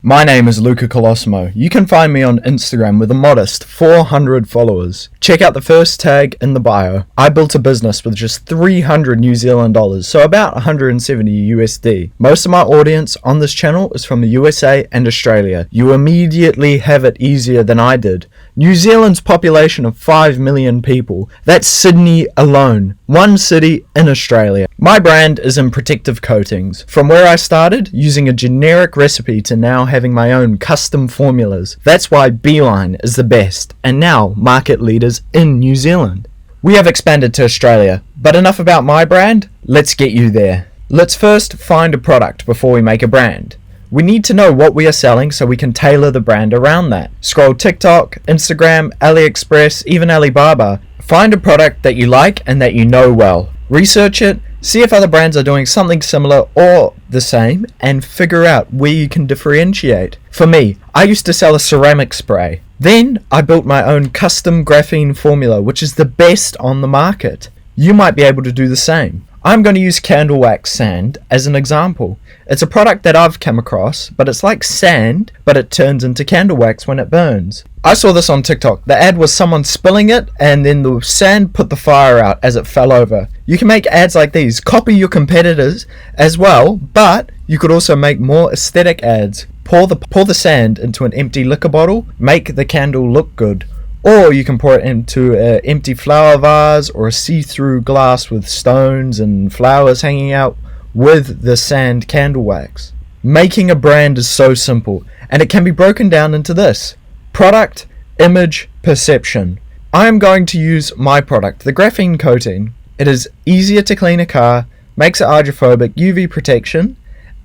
My name is Luca Colosimo. You can find me on Instagram with a modest 400 followers. Check out the first tag in the bio. I built a business with just 300 New Zealand dollars, so about 170 USD. Most of my audience on this channel is from the USA and Australia. You immediately have it easier than I did. New Zealand's population of 5 million people. That's Sydney alone. One city in Australia. My brand is in protective coatings. From where I started, using a generic recipe to now having my own custom formulas. That's why Beeline is the best, and now market leaders in New Zealand. We have expanded to Australia, but enough about my brand, let's get you there. Let's first find a product before we make a brand. We need to know what we are selling so we can tailor the brand around that. Scroll TikTok, Instagram, AliExpress, even Alibaba. Find a product that you like and that you know well. Research it, see if other brands are doing something similar or the same, and figure out where you can differentiate. For me, I used to sell a ceramic spray. Then I built my own custom graphene formula, which is the best on the market. You might be able to do the same. I'm going to use candle wax sand as an example. It's a product that I've come across, but it's like sand, but it turns into candle wax when it burns. I saw this on TikTok. The ad was someone spilling it, and then the sand put the fire out as it fell over. You can make ads like these, copy your competitors as well, but you could also make more aesthetic ads. Pour the sand into an empty liquor bottle, make the candle look good. Or you can pour it into an empty flower vase or a see-through glass with stones and flowers hanging out with the sand candle wax. Making a brand is so simple, and it can be broken down into this: product, image, perception. I am going to use my product, the graphene coating. It is easier to clean a car, makes it hydrophobic, UV protection,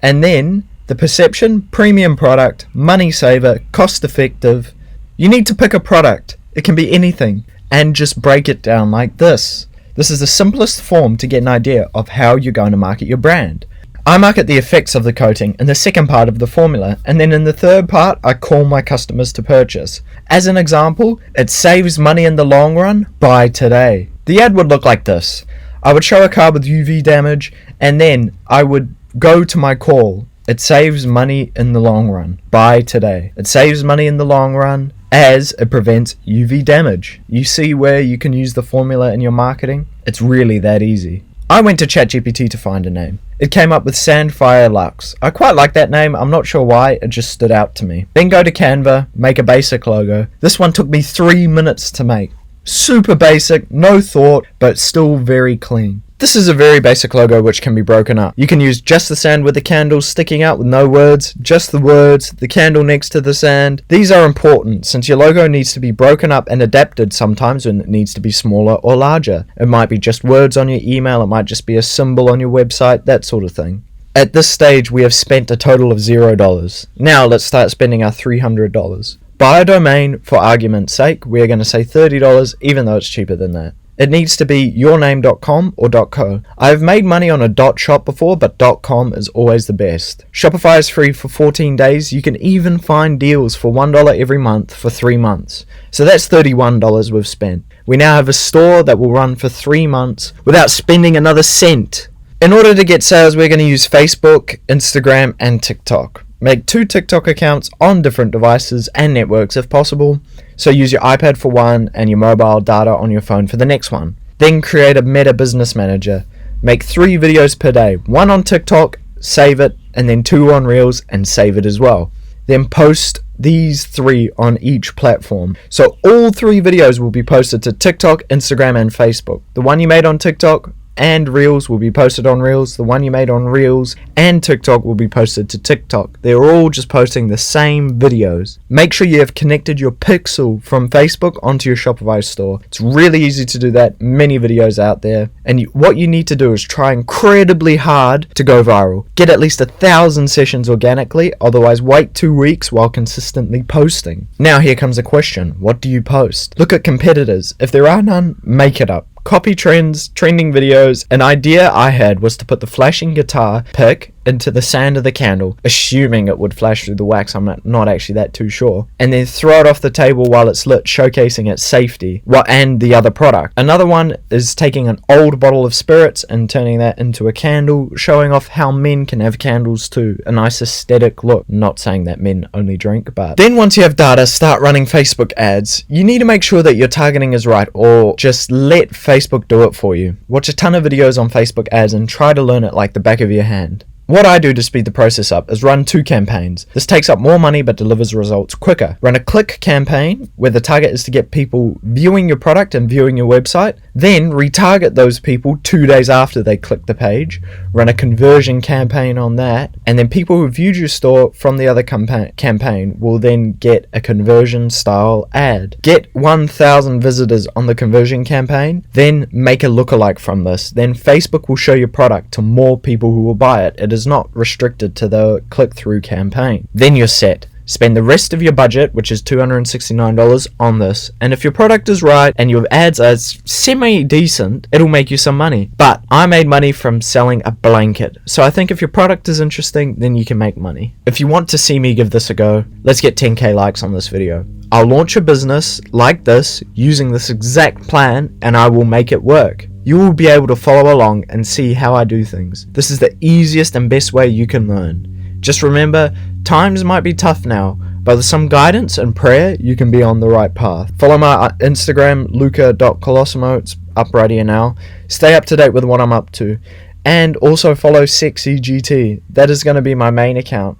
and then the perception, premium product, money saver, cost effective. You need to pick a product. It can be anything, and just break it down like this. This is the simplest form to get an idea of how you're going to market your brand. I market the effects of the coating in the second part of the formula, and then in the third part, I call my customers to purchase. As an example, it saves money in the long run. Buy today. The ad would look like this. I would show a car with UV damage, and then I would go to my call. It saves money in the long run. Buy today. It saves money in the long run, as it prevents UV damage. You see where you can use the formula in your marketing? It's really that easy. I went to ChatGPT to find a name. It came up with Sandfire Lux. I quite like that name. I'm not sure why, it just stood out to me. Then go to Canva, make a basic logo. This one took me 3 minutes to make. Super basic, no thought, but still very clean. This is a very basic logo which can be broken up. You can use just the sand with the candle sticking out with no words, just the words, the candle next to the sand. These are important since your logo needs to be broken up and adapted sometimes when it needs to be smaller or larger. It might be just words on your email, it might just be a symbol on your website, that sort of thing. At this stage, we have spent a total of $0. Now let's start spending our $300. Buy a domain, for argument's sake, we're going to say $30 even though it's cheaper than that. It needs to be yourname.com or .co. I've made money on a .shop before, but .com is always the best. Shopify is free for 14 days. You can even find deals for $1 every month for 3 months. So that's $31 we've spent. We now have a store that will run for 3 months without spending another cent. In order to get sales, we're going to use Facebook, Instagram, and TikTok. Make 2 TikTok accounts on different devices and networks if possible. So use your iPad for one and your mobile data on your phone for the next one. Then create a Meta Business Manager. Make 3 videos per day. 1 on TikTok, save it, and then 2 on Reels and save it as well. Then post these 3 on each platform. So all 3 videos will be posted to TikTok, Instagram, and Facebook. The one you made on TikTok and Reels will be posted on Reels. The one you made on Reels and TikTok will be posted to TikTok. They're all just posting the same videos. Make sure you have connected your pixel from Facebook onto your Shopify store. It's really easy to do that. Many videos out there. And what you need to do is try incredibly hard to go viral. Get at least 1,000 sessions organically, otherwise wait 2 weeks while consistently posting. Now here comes a question. What do you post? Look at competitors. If there are none, make it up. Copy trends, trending videos. An idea I had was to put the flashing guitar pic into the sand of the candle, assuming it would flash through the wax. I'm not actually that too sure. And then throw it off the table while it's lit, showcasing its safety and the other product. Another one is taking an old bottle of spirits and turning that into a candle, showing off how men can have candles too. A nice aesthetic look. Not saying that men only drink, but then once you have data, start running Facebook ads. You need to make sure that your targeting is right, or just let Facebook do it for you. Watch a ton of videos on Facebook ads and try to learn it like the back of your hand. What I do to speed the process up is run 2 campaigns. This takes up more money but delivers results quicker. Run a click campaign where the target is to get people viewing your product and viewing your website. Then retarget those people 2 days after they click the page. Run a conversion campaign on that. And then people who viewed your store from the other campaign will then get a conversion style ad. Get 1,000 visitors on the conversion campaign. Then make a lookalike from this. Then Facebook will show your product to more people who will buy it. It is not restricted to the click-through campaign. Then you're set. Spend the rest of your budget, which is $269, on this, and if your product is right and your ads are semi-decent, it'll make you some money. But I made money from selling a blanket, so I think if your product is interesting, then you can make money. If you want to see me give this a go, let's get 10k likes on this video. I'll launch a business like this using this exact plan, and I will make it work. You will be able to follow along and see how I do things. This is the easiest and best way you can learn. Just remember, times might be tough now, but with some guidance and prayer, you can be on the right path. Follow my Instagram, luca.colosimo, it's up right here now. Stay up to date with what I'm up to. And also follow SexyGT. That is going to be my main account.